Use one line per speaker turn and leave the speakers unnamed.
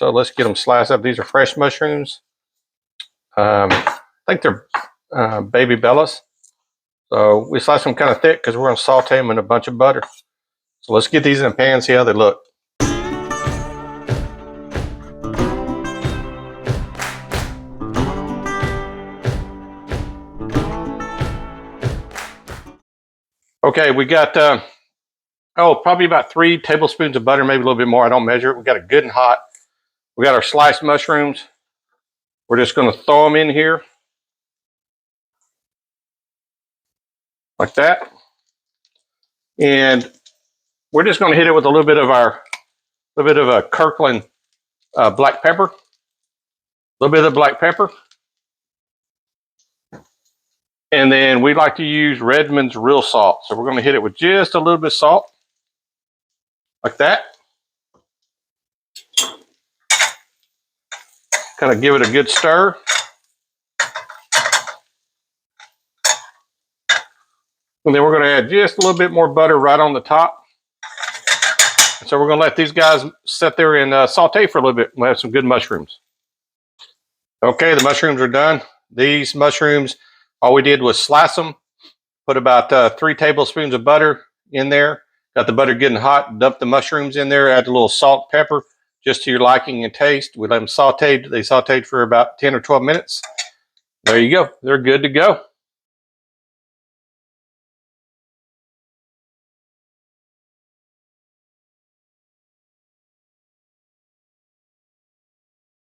So let's get them sliced up. These are fresh mushrooms. I think they're baby bellas. So we slice them kind of thick because we're going to saute them in a bunch of butter. So let's get these in a pan and see how they look. Okay, we got, probably about 3 tablespoons of butter, maybe a little bit more. I don't measure it. We got it good and hot. We got our sliced mushrooms. We're just going to throw them in here. Like that. And we're just going to hit it with a little bit of a Kirkland black pepper. A little bit of black pepper. And then we like to use Redmond's real salt. So we're going to hit it with just a little bit of salt. Like that. Kind of give it a good stir. And then we're going to add just a little bit more butter right on the top. So we're going to let these guys sit there and saute for a little bit. We'll have some good mushrooms. Okay, the mushrooms are done. These mushrooms, all we did was slice them, put about 3 tablespoons of butter in there, got the butter getting hot, dump the mushrooms in there, add a little salt, pepper, just to your liking and taste. We let them saute. They sauteed for about 10 or 12 minutes. There you go. They're good to go.